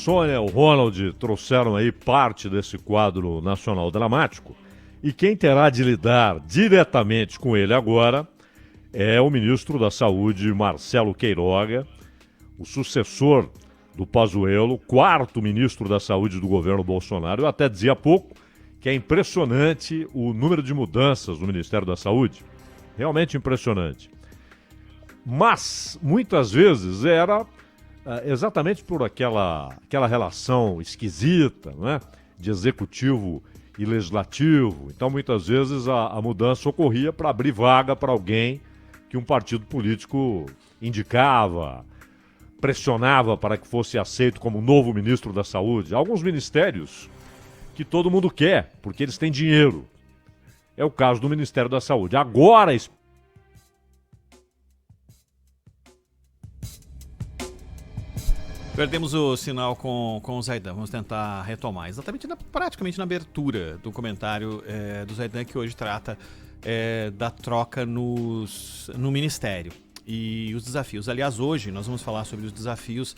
Sônia, o Ronald trouxeram aí parte desse quadro nacional dramático. E quem terá de lidar diretamente com ele agora é o ministro da Saúde, Marcelo Queiroga, o sucessor do Pazuello, quarto ministro da Saúde do governo Bolsonaro. Eu até dizia há pouco que é impressionante o número de mudanças no Ministério da Saúde. Realmente impressionante. Mas, muitas vezes, era exatamente por aquela relação esquisita, né, de executivo e legislativo. Então, muitas vezes, a mudança ocorria para abrir vaga para alguém que um partido político indicava, pressionava para que fosse aceito como novo ministro da Saúde. Alguns ministérios que todo mundo quer, porque eles têm dinheiro. É o caso do Ministério da Saúde. Agora, perdemos o sinal com o Zaidan. Vamos tentar retomar. Exatamente, praticamente na abertura do comentário do Zaidan, que hoje trata da troca no Ministério e os desafios. Aliás, hoje nós vamos falar sobre os desafios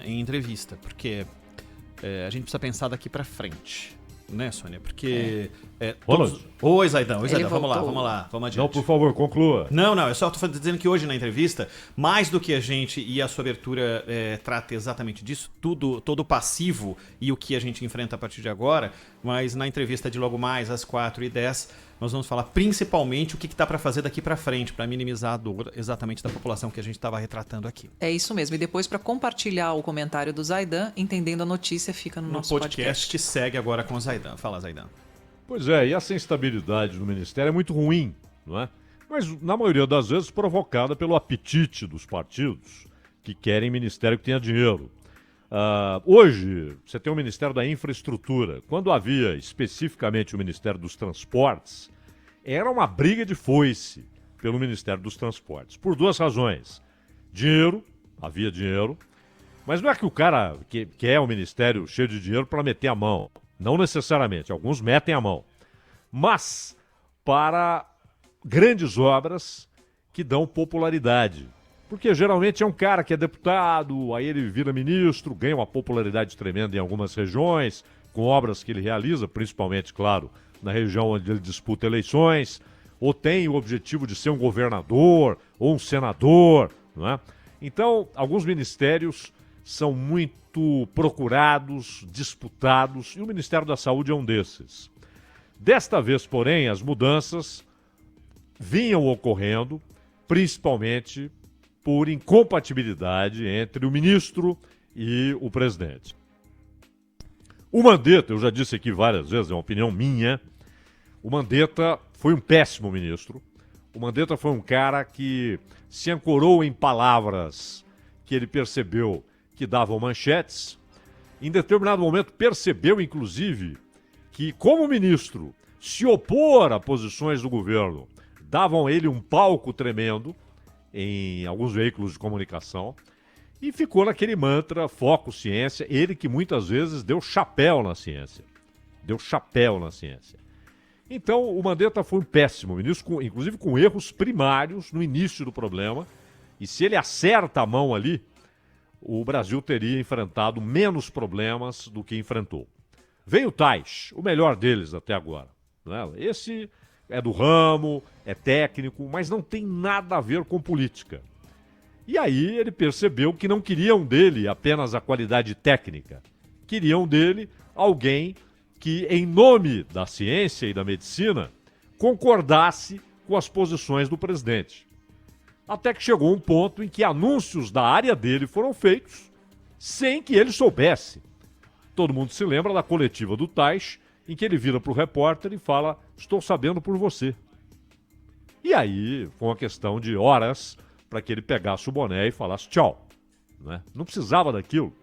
em entrevista, porque a gente precisa pensar daqui para frente. Né, Sônia? Porque... Oi, Zaidan, vamos lá, vamos adiante. Não, por favor, conclua. Não, eu só estou dizendo que hoje na entrevista, mais do que a gente e a sua abertura trata exatamente disso, todo o passivo e o que a gente enfrenta a partir de agora, mas na entrevista de logo mais às 4h10, nós vamos falar principalmente o que está para fazer daqui para frente, para minimizar a dor exatamente da população que a gente estava retratando aqui. É isso mesmo. E depois, para compartilhar o comentário do Zaidan, entendendo a notícia, fica no nosso podcast. Que segue agora com o Zaidan. Fala, Zaidan. Pois é, e essa instabilidade no Ministério é muito ruim, não é? Mas, na maioria das vezes, provocada pelo apetite dos partidos que querem ministério que tenha dinheiro. Hoje, você tem o Ministério da Infraestrutura. Quando havia especificamente o Ministério dos Transportes, era uma briga de foice pelo Ministério dos Transportes. Por duas razões. Dinheiro, havia dinheiro, mas não é que o cara quer um ministério cheio de dinheiro para meter a mão. Não necessariamente, alguns metem a mão. Mas para grandes obras que dão popularidade. Porque geralmente é um cara que é deputado, aí ele vira ministro, ganha uma popularidade tremenda em algumas regiões, com obras que ele realiza, principalmente, claro, na região onde ele disputa eleições, ou tem o objetivo de ser um governador ou um senador, não é? Então, alguns ministérios são muito procurados, disputados, e o Ministério da Saúde é um desses. Desta vez, porém, as mudanças vinham ocorrendo, principalmente por incompatibilidade entre o ministro e o presidente. O Mandetta, eu já disse aqui várias vezes, é uma opinião minha, o Mandetta foi um péssimo ministro. O Mandetta foi um cara que se ancorou em palavras que ele percebeu que davam manchetes. Em determinado momento percebeu, inclusive, que como ministro, se opor a posições do governo, davam a ele um palco tremendo em alguns veículos de comunicação, e ficou naquele mantra, foco, ciência, ele que muitas vezes deu chapéu na ciência. Então, o Mandetta foi um péssimo ministro, inclusive com erros primários no início do problema, e se ele acerta a mão ali, o Brasil teria enfrentado menos problemas do que enfrentou. Veio o Tais, o melhor deles até agora, né? Esse é do ramo, é técnico, mas não tem nada a ver com política. E aí ele percebeu que não queriam dele apenas a qualidade técnica. Queriam dele alguém que, em nome da ciência e da medicina, concordasse com as posições do presidente. Até que chegou um ponto em que anúncios da área dele foram feitos sem que ele soubesse. Todo mundo se lembra da coletiva do Tais, em que ele vira para o repórter e fala: estou sabendo por você. E aí foi uma questão de horas para que ele pegasse o boné e falasse tchau. Né? Não precisava daquilo.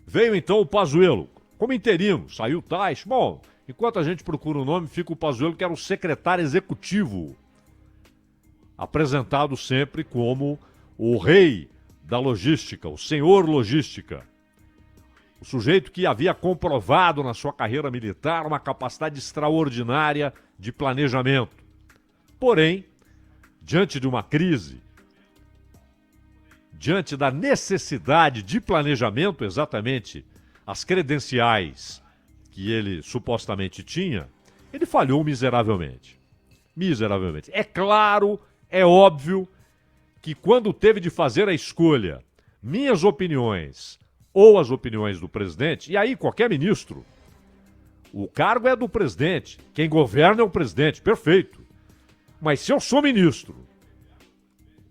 Veio então o Pazuello, como interino, saiu o Tais. Bom, enquanto a gente procura o nome, fica o Pazuello, que era o secretário executivo, apresentado sempre como o rei da logística, o senhor logística. O sujeito que havia comprovado na sua carreira militar uma capacidade extraordinária de planejamento. Porém, diante de uma crise, diante da necessidade de planejamento, exatamente as credenciais que ele supostamente tinha, ele falhou miseravelmente. Miseravelmente. É claro, é óbvio que quando teve de fazer a escolha, minhas opiniões ou as opiniões do presidente, e aí qualquer ministro, o cargo é do presidente, quem governa é o presidente, perfeito. Mas se eu sou ministro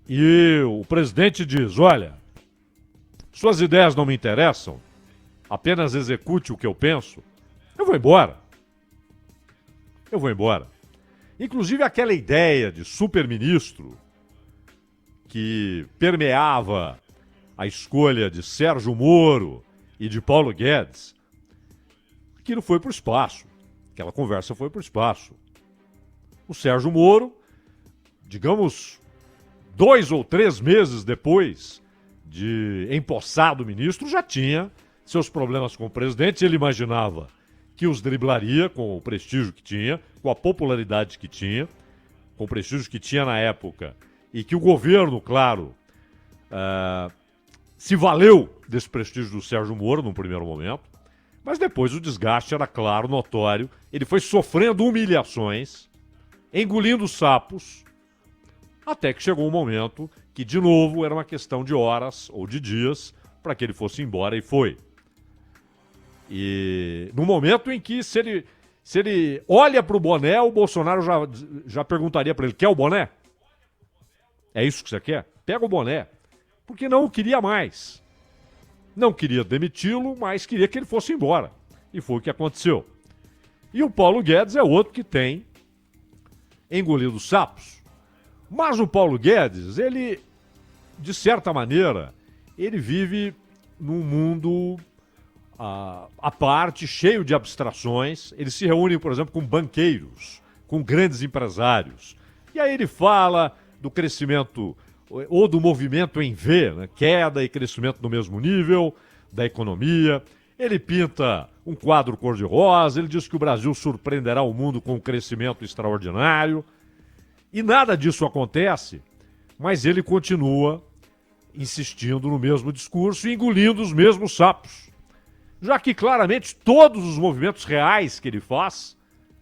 e o presidente diz, olha, suas ideias não me interessam, apenas execute o que eu penso, eu vou embora. Eu vou embora. Inclusive aquela ideia de superministro que permeava a escolha de Sérgio Moro e de Paulo Guedes, aquilo foi para o espaço. Aquela conversa foi para o espaço. O Sérgio Moro, digamos, 2 ou 3 meses depois de empossado ministro, já tinha seus problemas com o presidente. Ele imaginava que os driblaria com o prestígio que tinha, com a popularidade que tinha, com o prestígio que tinha na época, e que o governo, claro, se valeu desse prestígio do Sérgio Moro num primeiro momento, mas depois o desgaste era claro, notório. Ele foi sofrendo humilhações, engolindo sapos, até que chegou um momento que, de novo, era uma questão de horas ou de dias para que ele fosse embora, e foi. E no momento em que, se ele olha para o boné, o Bolsonaro já perguntaria para ele, quer o boné? É isso que você quer? Pega o boné. Porque não o queria mais. Não queria demiti-lo, mas queria que ele fosse embora. E foi o que aconteceu. E o Paulo Guedes é outro que tem engolido sapos. Mas o Paulo Guedes, ele, de certa maneira, ele vive num mundo à parte, cheio de abstrações. Ele se reúne, por exemplo, com banqueiros, com grandes empresários. E aí ele fala do crescimento ou do movimento em V, né? Queda e crescimento no mesmo nível da economia. Ele pinta um quadro cor-de-rosa, ele diz que o Brasil surpreenderá o mundo com um crescimento extraordinário. E nada disso acontece, mas ele continua insistindo no mesmo discurso e engolindo os mesmos sapos. Já que claramente todos os movimentos reais que ele faz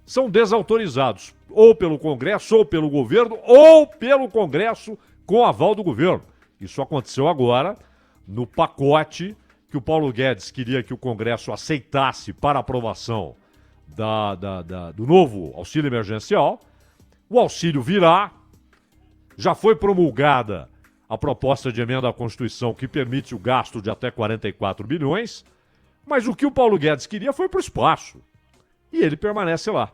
são desautorizados, ou pelo Congresso, ou pelo governo, ou pelo Congresso com aval do governo. Isso aconteceu agora no pacote que o Paulo Guedes queria que o Congresso aceitasse para aprovação do novo auxílio emergencial. O auxílio virá, já foi promulgada a proposta de emenda à Constituição que permite o gasto de até 44 bilhões, mas o que o Paulo Guedes queria foi para o espaço. E ele permanece lá.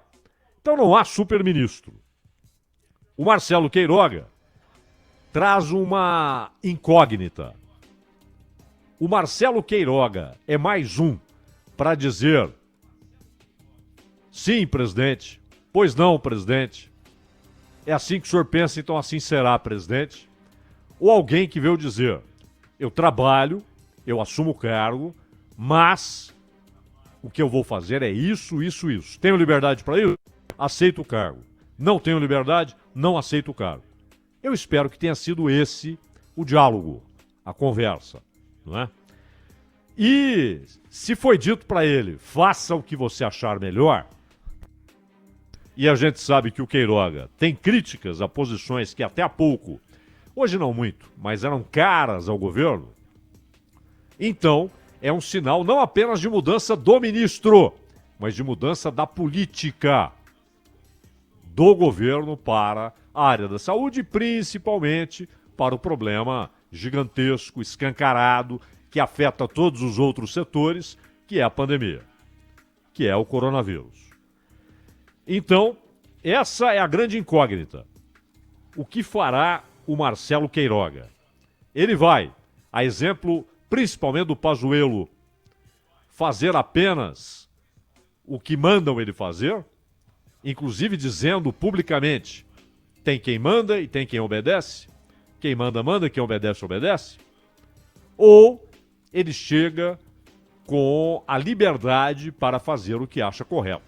Então não há superministro. O Marcelo Queiroga traz uma incógnita. O Marcelo Queiroga é mais um para dizer sim, presidente, pois não, presidente. É assim que o senhor pensa, então assim será, presidente. Ou alguém que veio dizer, eu trabalho, eu assumo o cargo, mas o que eu vou fazer é isso, isso, isso. Tenho liberdade para isso? Aceito o cargo. Não tenho liberdade? Não aceito o cargo. Eu espero que tenha sido esse o diálogo, a conversa, não é? E se foi dito para ele, faça o que você achar melhor, e a gente sabe que o Queiroga tem críticas a posições que até há pouco, hoje não muito, mas eram caras ao governo, então é um sinal não apenas de mudança do ministro, mas de mudança da política do governo para a área da saúde e principalmente para o problema gigantesco, escancarado, que afeta todos os outros setores, que é a pandemia, que é o coronavírus. Então, essa é a grande incógnita. O que fará o Marcelo Queiroga? Ele vai, a exemplo principalmente do Pazuello, fazer apenas o que mandam ele fazer, inclusive dizendo publicamente, tem quem manda e tem quem obedece, quem manda, manda, quem obedece, obedece, ou ele chega com a liberdade para fazer o que acha correto.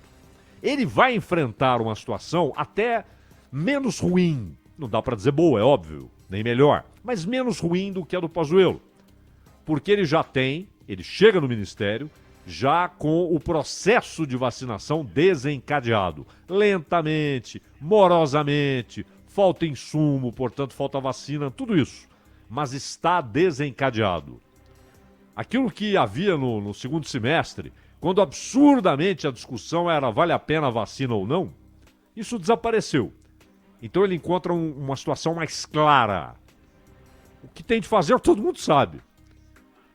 Ele vai enfrentar uma situação até menos ruim, não dá para dizer boa, é óbvio, nem melhor, mas menos ruim do que a do Pazuello. Porque ele chega no ministério já com o processo de vacinação desencadeado. Lentamente, morosamente, falta insumo, portanto falta vacina, tudo isso. Mas está desencadeado. Aquilo que havia no segundo semestre, quando absurdamente a discussão era vale a pena a vacina ou não, isso desapareceu. Então ele encontra uma situação mais clara. O que tem de fazer todo mundo sabe.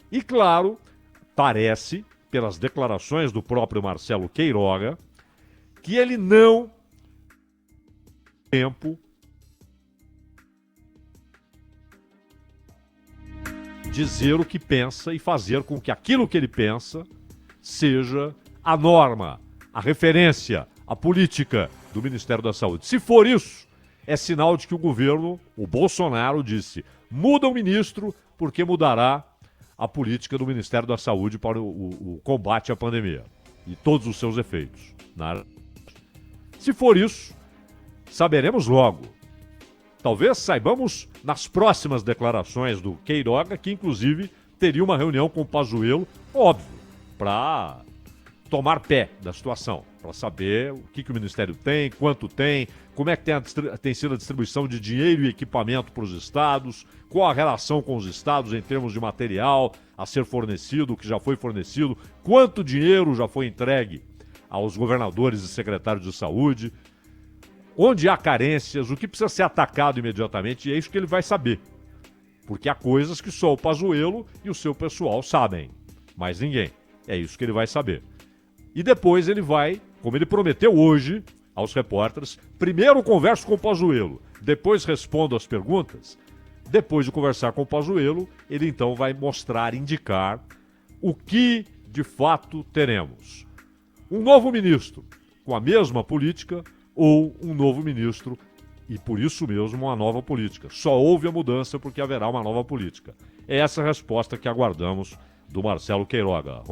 E claro, parece, pelas declarações do próprio Marcelo Queiroga, que ele não tem tempo dizer o que pensa e fazer com que aquilo que ele pensa seja a norma, a referência, a política do Ministério da Saúde. Se for isso, é sinal de que o governo, o Bolsonaro, disse: muda o ministro porque mudará a política do Ministério da Saúde para o combate à pandemia e todos os seus efeitos. Se for isso, saberemos logo. Talvez saibamos nas próximas declarações do Queiroga, que inclusive teria uma reunião com o Pazuello, óbvio, para tomar pé da situação, para saber o que o Ministério tem, quanto tem, como é que tem sido a distribuição de dinheiro e equipamento para os estados, qual a relação com os estados em termos de material a ser fornecido, o que já foi fornecido, quanto dinheiro já foi entregue aos governadores e secretários de saúde, onde há carências, o que precisa ser atacado imediatamente, e é isso que ele vai saber. Porque há coisas que só o Pazuello e o seu pessoal sabem, mais ninguém. É isso que ele vai saber. E depois ele vai, como ele prometeu hoje aos repórteres, primeiro converso com o Pazuello, depois respondo as perguntas. Depois de conversar com o Pazuello, ele então vai mostrar, indicar o que de fato teremos. Um novo ministro com a mesma política ou um novo ministro e por isso mesmo uma nova política. Só houve a mudança porque haverá uma nova política. É essa a resposta que aguardamos do Marcelo Queiroga.